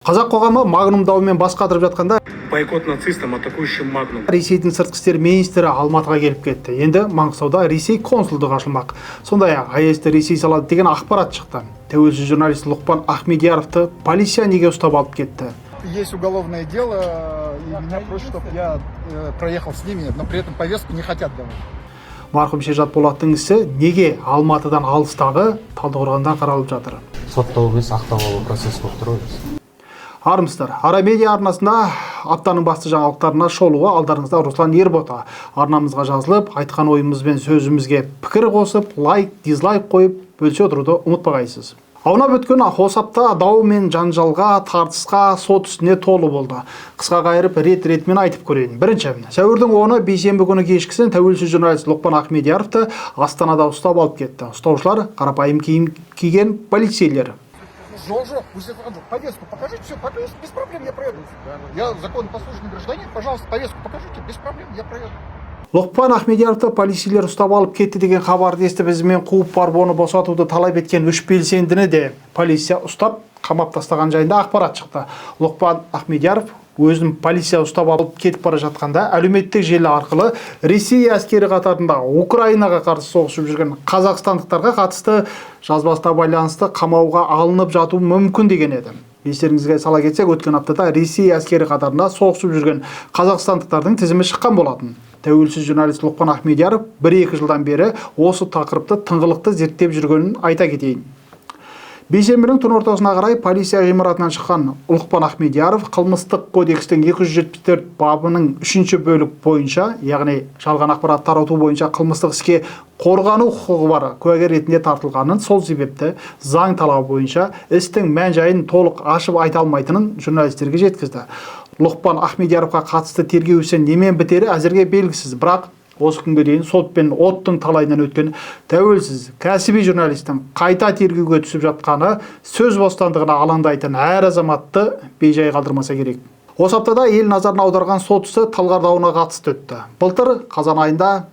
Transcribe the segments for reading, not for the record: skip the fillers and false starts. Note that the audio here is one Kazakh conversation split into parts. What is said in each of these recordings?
Қазақ қоғамы Магнум дауымен бас қатырып жатқанда бойкот нацистам, атакующим Магнум. Ресейдің сыртқы істер министрі Алматыға келіп кетті. Енді Маңғыстауда Ресей консулдығы ашылмақ. Сондай-ақ АЭС-ті Ресей салады деген ақпарат шықты. Тәуелсіз журналист Лұқпан Ахмедияровты полиция неге ұстап алып кетті? Есть уголовное дело, и меня просят, чтобы я проехал с ними, но при этом повестку не хотят давать. Марқұм Шерзат Болаттың ісі неге Алматыдан алыстағы Талдықорғанда қаралып жатыр? Соттау емес, ақтау алу процесі болып тұр ғой. Армысыздар. Арамедиа арнасында аптаның басты жаңалықтарына шолуға алдарыңызда Руслан Ербота. Арнамызға жазылып, айтқан ойымыз бен сөзімізге пікір қосып, лайк, дизлайк қойып, бөлісе отыруды ұмытпағайсыз. Аунап өткен осы апта дау мен жанжалға, тартысқа, сот үстіне толы болды. Қысқа қайырып рет-ретімен айтып көрейін. Бірінші, сәуірдің 10-ы бейсенбі күні кешкісін тәуелсіз журналист Лұқпан Ахмедияровты Астанада ұстап алып кетті. Ұстаушылар қарапайым киім киген полицейлер. Жоқ, повестку покажите, все, без проблем я проеду. Я законопослушный гражданин, пожалуйста, повестку покажите, без проблем я проеду. Лұқпан Ахмедияровты полицейлер ұстап алып кетті деген хабарды естіп ізімен қуып барып оны босатуды талап еткен үш белсендіні де полиция ұстап қамап тастаған жайында ақпарат шықты. Лұқпан Ахмедияров өзін полиция ұстап алып кетіп бара жатқанда әлеуметтік желі арқылы Ресей әскері қатарында Украинаға қарсы соғысып жүрген қазақстандықтарға қатысты жазбасына байланысты қамауға алынып жату мүмкін деген еді. Естеріңізге сала кетсек, өткен аптада Ресей әскері қатарында соғысып жүрген қазақстандықтардың тізімі шыққан болатын. Тәуелсіз журналист Лұқпан Ахмедияров 1-2 жылдан бері осы тақырыпты тыңғылықты зерттеп жүргенін айта кетейін. Бейсенбінің түн ортасына қарай полиция ғимаратынан шыққан Лұқпан Ахмедияров қылмыстық кодекстің 274 бабының 3-ші бөлік бойынша, яғни жалған ақпарат тарату бойынша қылмыстық іске қорғану құқығы бар куәгер ретінде тартылғанын, сол себепті заң талабы бойынша істің мән-жайын толық ашып айта алмайтынын журналистерге жеткізді. Лұқпан Ахмедияровқа қатысты тергеу ісі немен бітері әзірге белгісіз, бірақ осы күнге дейін сот пен оттың талайынан өткен тәуелсіз кәсіби журналистің қайта тергеуге түсіп жатқаны сөз бостандығына алаңдайтын әр азаматты бейжай қалдырмаса керек. Осы аптада ел назарын аударған сот ісі Талғар дауына қатысты өтті. Былтыр қазан айында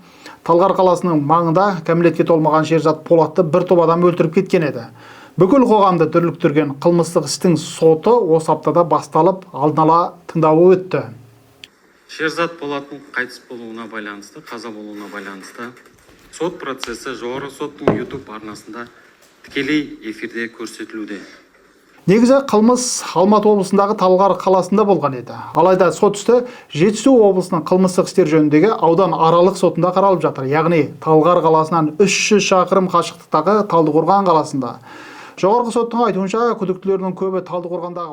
Талғар қаласының маңында кәмелетке толмаған Шерзат Болатты бір топ адам өлтіріп кеткен еді. Бүкіл қоғамды дүрліктірген қылмыстық істің соты осы аптада басталып, алдын ала тыңдауы өтті. Шерзат Болаттың қайтыс болуына байланысты, қаза болуына байланысты сот процесі жоғарғы соттың YouTube арнасында тікелей эфирде көрсетілуде. Негізі қылмыс Алматы облысындағы Талғар қаласында болған еді. Алайда сот істі Жетісу облысының қылмыстық істер жөніндегі аудан аралық сотында қаралып жатыр. Яғни Талғар қаласынан 300 шақырым қашықтықтағы Талдықорған қаласында. Жоғарғы соттың айтуынша күдіктілердің көбі Талдықорғандағы